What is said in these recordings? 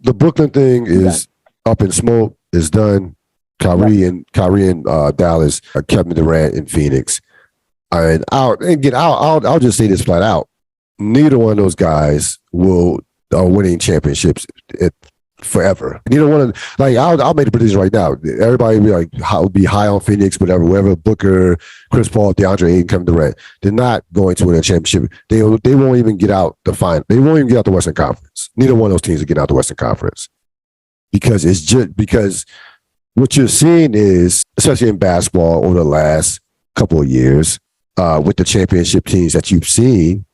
the Brooklyn thing is up in smoke. It's done. Kyrie and Dallas, Kevin Durant in Phoenix. And I'll just say this flat out: neither one of those guys are winning championships forever. Neither one of I'll make the prediction right now. Everybody will be high on Phoenix, whatever. Booker, Chris Paul, DeAndre Ayton, Kevin Durant. They're not going to win a championship. They won't even get out the final. They won't even get out the Western Conference. Neither one of those teams will get out the Western Conference because what you're seeing is, especially in basketball over the last couple of years, with the championship teams that you've seen,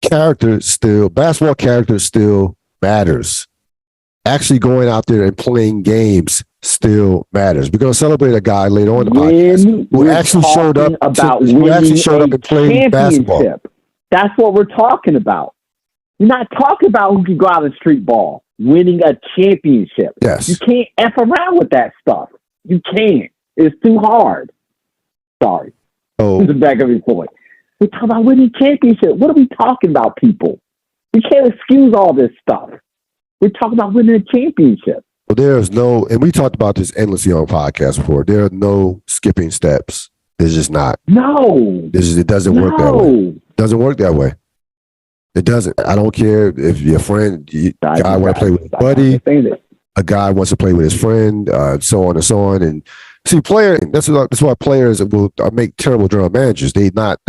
basketball character still matters. Actually going out there and playing games still matters. We're going to celebrate a guy later on in the podcast who actually showed up and played basketball. That's what we're talking about. We're not talking about who can go out and street ball. Winning a championship. Yes. You can't F around with that stuff. You can't. It's too hard. Sorry. Oh. This is back of his point. We're talking about winning championship. What are we talking about, people? We can't excuse all this stuff. We're talking about winning a championship. Well, there's no, and we talked about this endlessly on podcast before. There are no skipping steps. There's just not. No. It doesn't work that way. It doesn't work that way. It doesn't. I don't care if your friend, guy want to play with his buddy, a guy wants to play with his friend, so on and so on. And see, that's why players will make terrible general managers. They're not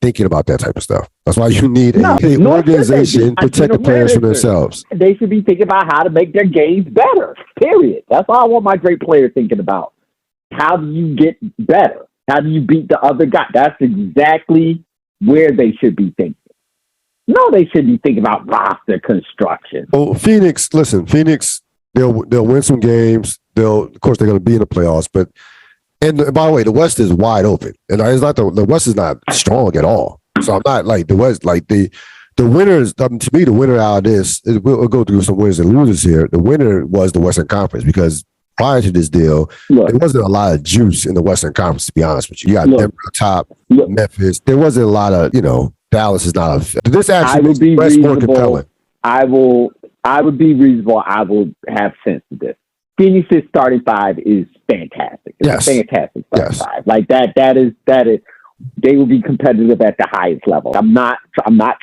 thinking about that type of stuff. That's why you need an organization to protect the players from themselves. They should be thinking about how to make their games better, period. That's all I want my great player thinking about. How do you get better? How do you beat the other guy? That's exactly where they should be thinking. No, they should be thinking about roster construction. Oh, Phoenix, they'll win some games. Of course, they're going to be in the playoffs. And by the way, the West is wide open, and it's not the West is not strong at all. So I'm not like the West, like the winners. To me, the winner out of this, we'll go through some winners and losers here. The winner was the Western Conference because prior to this deal, there wasn't a lot of juice in the Western Conference. To be honest with you, you got Denver on top, Memphis. There wasn't a lot of Dallas is not a. This actually makes more compelling. I would be reasonable. I will have sense of this. Phoenix's starting five is fantastic. It's a fantastic starting five. Like that is. They will be competitive at the highest level. I'm not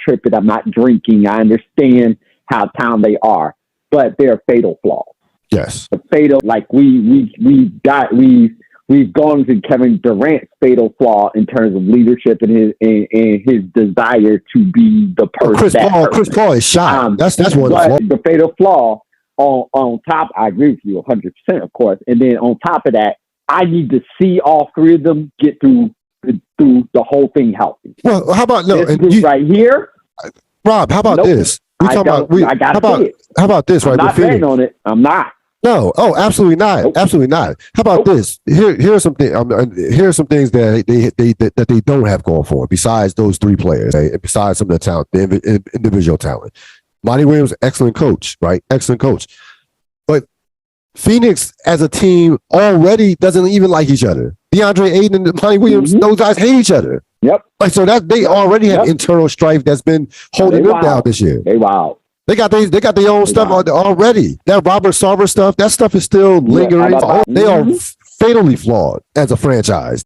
tripping. I'm not drinking. I understand how talented they are, but they're a fatal flaw. Yes, a fatal. Like we've gone to Kevin Durant's fatal flaw in terms of leadership and his desire to be the person. Chris Paul is shy. That's one of the fatal flaw. On top, I agree with you 100%, of course. And then on top of that, I need to see all three of them get through the whole thing healthy. Well, how about right here, Rob? How about this? How about this? I'm not betting on it. I'm not. No, absolutely not. Nope. Absolutely not. How about this? Here are some things. Here are some things that they don't have going for. Besides those three players, besides some of the talent, the individual talent. Monty Williams, excellent coach, right? Excellent coach. But Phoenix as a team already doesn't even like each other. DeAndre Ayton and Monty Williams, those guys hate each other. Yep. So that they already have internal strife that's been holding them down this year. They wild. They got their own stuff already. That Robert Sarver stuff, that stuff is still lingering. They are fatally flawed as a franchise.